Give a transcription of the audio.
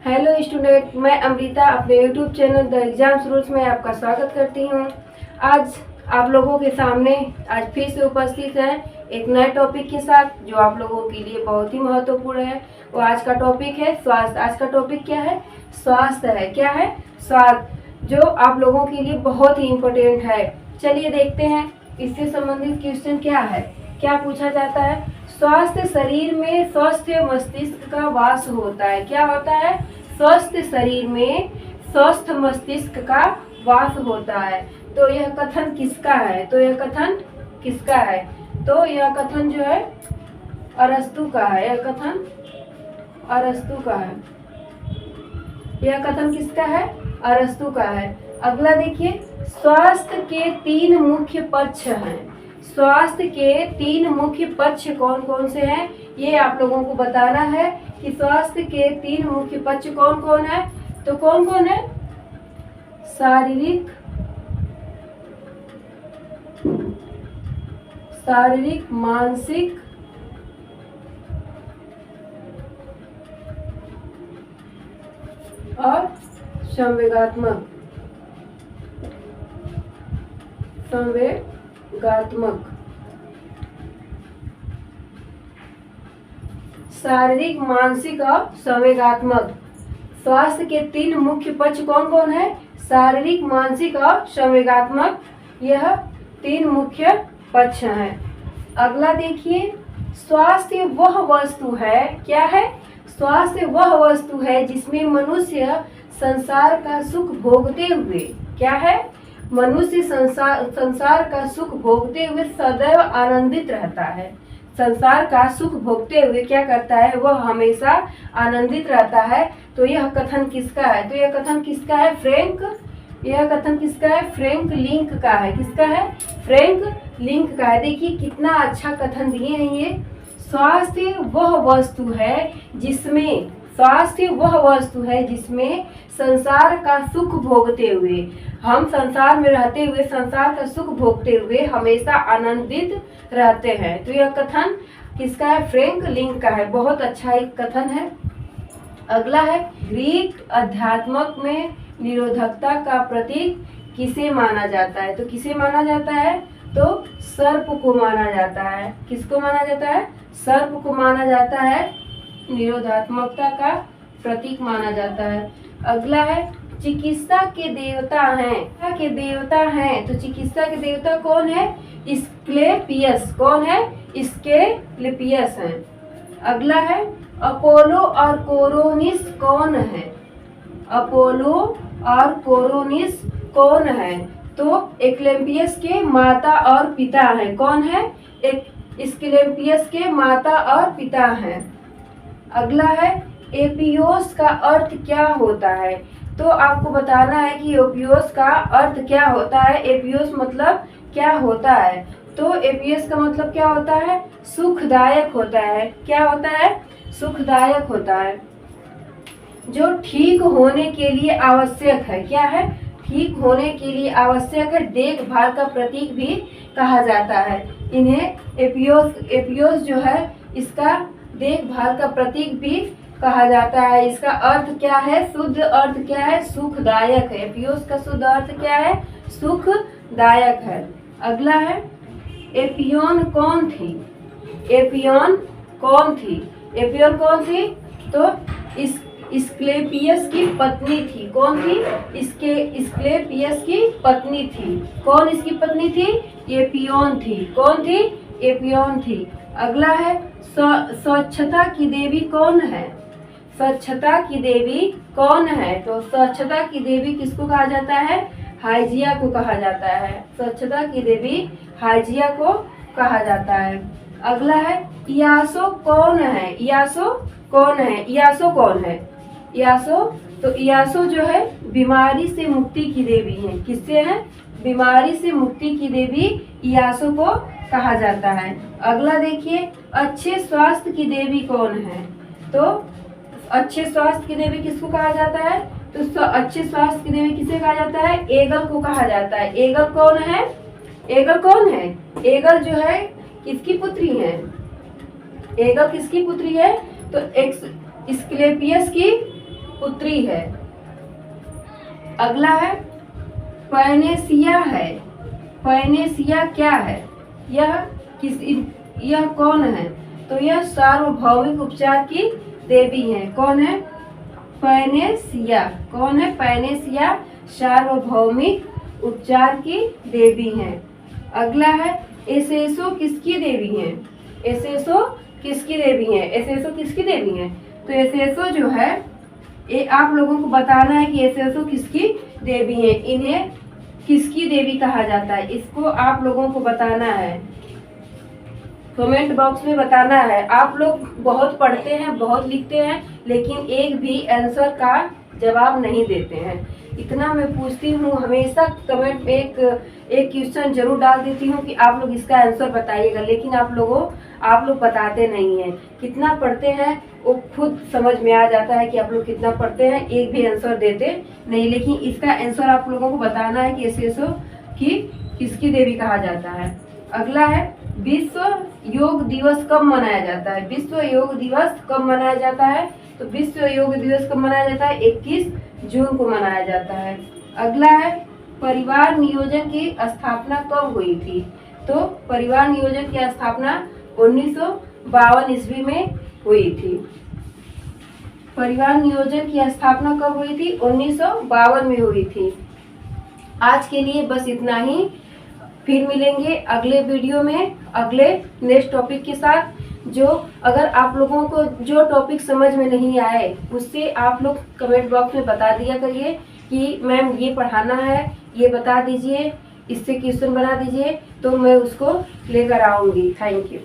Hello student, मैं अमृता अपने YouTube channel the exams rules में आपका स्वागत करती हूँ। आज आप लोगों के सामने आज फिर से उपस्थित हैं एक नए टॉपिक के साथ जो आप लोगों के लिए बहुत ही महत्वपूर्ण है। वो आज का टॉपिक है स्वास्थ्य। आज का टॉपिक क्या है? स्वास्थ्य है। क्या है? स्वास्थ्य, जो आप लोगों के लिए बहुत ही इम्पोर्टेंट है। चलिए देखते हैं इससे संबंधित क्वेश्चन क्या है। क्या पूछा जाता है? स्वस्थ शरीर में स्वस्थ मस्तिष्क का वास होता है। क्या होता है? स्वस्थ शरीर में स्वस्थ मस्तिष्क का वास होता है। तो यह कथन किसका है? तो यह कथन किसका है? तो यह कथन जो है अरस्तु का है। यह कथन अरस्तु का है। यह कथन किसका है? अरस्तु का है। अगला देखिए, स्वास्थ्य के 3 मुख्य पक्ष हैं। स्वास्थ्य के 3 मुख्य पक्ष कौन कौन से हैं, ये आप लोगों को बताना है कि स्वास्थ्य के 3 मुख्य पक्ष कौन कौन है। तो कौन कौन है? शारीरिक, मानसिक और संवेगात्मक। शारीरिक, मानसिक और संवेगात्मक। स्वास्थ्य के 3 मुख्य पक्ष कौन कौन है? शारीरिक, मानसिक और संवेगात्मक। यह 3 मुख्य पक्ष हैं। अगला देखिए, स्वास्थ्य वह वस्तु है। क्या है? स्वास्थ्य वह वस्तु है जिसमें मनुष्य संसार का सुख भोगते हुए, क्या है? मनुष्य संसार का सुख भोगते हुए सदैव आनंदित रहता है। संसार का सुख भोगते हुए क्या करता है? वह हमेशा आनंदित रहता है। तो यह कथन किसका है? तो यह कथन किसका है? यह कथन किसका है? फ्रैंक लिंक का है। किसका है? फ्रैंक लिंक का है। देखिए कितना अच्छा कथन दिए हैं ये। स्वास्थ्य वह वस्तु है जिसमें संसार का सुख भोगते हुए, हम संसार में रहते हुए संसार का सुख भोगते हुए हमेशा आनंदित रहते हैं। तो यह कथन किसका है? फ्रैंक लिंक का है। बहुत अच्छा एक कथन है। अगला है, ग्रीक अध्यात्मक में निरोधकता का प्रतीक किसे माना जाता है? तो किसे माना जाता है? तो सर्प को माना जाता है। किसको माना जाता है? सर्प को माना जाता है। निरोधात्मकता का प्रतीक माना जाता है। अगला है, चिकित्सा के देवता हैं। तो चिकित्सा के देवता कौन है? एस्क्लेपियस। कौन है? एस्क्लेपियस है। अगला है, अपोलो और कोरोनिस कौन है? अपोलो और कोरोनिस कौन है? तो एस्क्लेपियस के माता और पिता हैं। कौन है? एस्क्लेपियस के माता और पिता हैं। अगला है, एपियोस का अर्थ क्या होता है? तो आपको बताना है कि एपियोस का अर्थ क्या होता है। एपियोस मतलब क्या होता है? तो एपियोस का मतलब क्या होता है? सुखदायक होता है। क्या होता है? सुखदायक होता है, जो ठीक होने के लिए आवश्यक है। क्या है? ठीक होने के लिए आवश्यक है। देखभाल का प्रतीक भी कहा जाता है इन्हें। एपियोस जो है इसका देखभाल का प्रतीक भी कहा जाता है। इसका अर्थ क्या है? शुद्ध अर्थ क्या है? सुखदायक है। एपियोस का शुद्ध अर्थ क्या है? सुखदायक है। अगला है, एपियोन कौन थी? एपियोन कौन थी? तो एस्क्लेपियस की पत्नी थी। कौन थी? एस्क्लेपियस की पत्नी थी। कौन इसकी पत्नी थी? एपियोन थी। कौन थी? एपियोन थी। अगला है, स्वच्छता की देवी कौन है? स्वच्छता की देवी कौन है? तो स्वच्छता की देवी किसको कहा जाता है? हाइजिया को कहा जाता है। स्वच्छता की देवी हाइजिया को कहा जाता है। अगला है, इयासो कौन है? इयासो कौन है? तो इयासो जो है बीमारी से मुक्ति की देवी है। किससे है? बीमारी से मुक्ति की देवी इयासो को कहा जाता है। अगला देखिए, अच्छे स्वास्थ्य की देवी कौन है? तो अच्छे स्वास्थ्य की देवी किसको कहा जाता है? तो अच्छे स्वास्थ्य की देवी किसे कहा जाता है? एगल को कहा जाता है। एगल कौन है? एगल जो है किसकी पुत्री है? एगल किसकी पुत्री है? तो एस्क्लेपियस की पुत्री है। अगला है पैनेसिया है। पैनेसिया क्या है? यह कौन है? तो यह सार्वभौमिक उपचार की देवी है। कौन है? पैनेसिया। कौन है? पैनेसिया सार्वभौमिक उपचार की देवी है। अगला है एसेसो किसकी देवी है? एसेसो किसकी देवी है? एसेसो किसकी देवी है? तो एसेसो जो है ये आप लोगों को बताना है कि एसेसो किसकी देवी है, इन्हें किसकी देवी कहा जाता है, इसको आप लोगों को बताना है, कमेंट बॉक्स में बताना है। आप लोग बहुत पढ़ते हैं, बहुत लिखते हैं, लेकिन एक भी आंसर का जवाब नहीं देते हैं। इतना मैं पूछती हूँ हमेशा, कमेंट में एक क्वेश्चन जरूर डाल देती हूँ कि आप लोग इसका आंसर बताइएगा, लेकिन आप लोग बताते नहीं हैं। कितना पढ़ते हैं वो खुद समझ में आ जाता है कि आप लोग कितना पढ़ते हैं, एक भी आंसर देते नहीं। लेकिन इसका आंसर आप लोगों को बताना है कि एसेसो की किसकी देवी कहा जाता है। अगला है विश्व योग दिवस कब मनाया जाता है? विश्व योग दिवस कब मनाया जाता है? तो विश्व योग दिवस कब मनाया जाता है? 21 जून को मनाया जाता है। अगला है परिवार नियोजन की स्थापना कब हुई थी? तो परिवार नियोजन की स्थापना 1952 ईस्वी में हुई थी। परिवार नियोजन की स्थापना कब हुई थी? 1952 में हुई थी। आज के लिए बस इतना ही, फिर मिलेंगे अगले वीडियो में अगले नेक्स्ट टॉपिक के साथ। जो अगर आप लोगों को जो टॉपिक समझ में नहीं आए उससे आप लोग कमेंट बॉक्स में बता दिया करिए कि मैम ये पढ़ाना है, ये बता दीजिए, इससे क्वेश्चन बना दीजिए, तो मैं उसको लेकर आऊँगी। Thank you.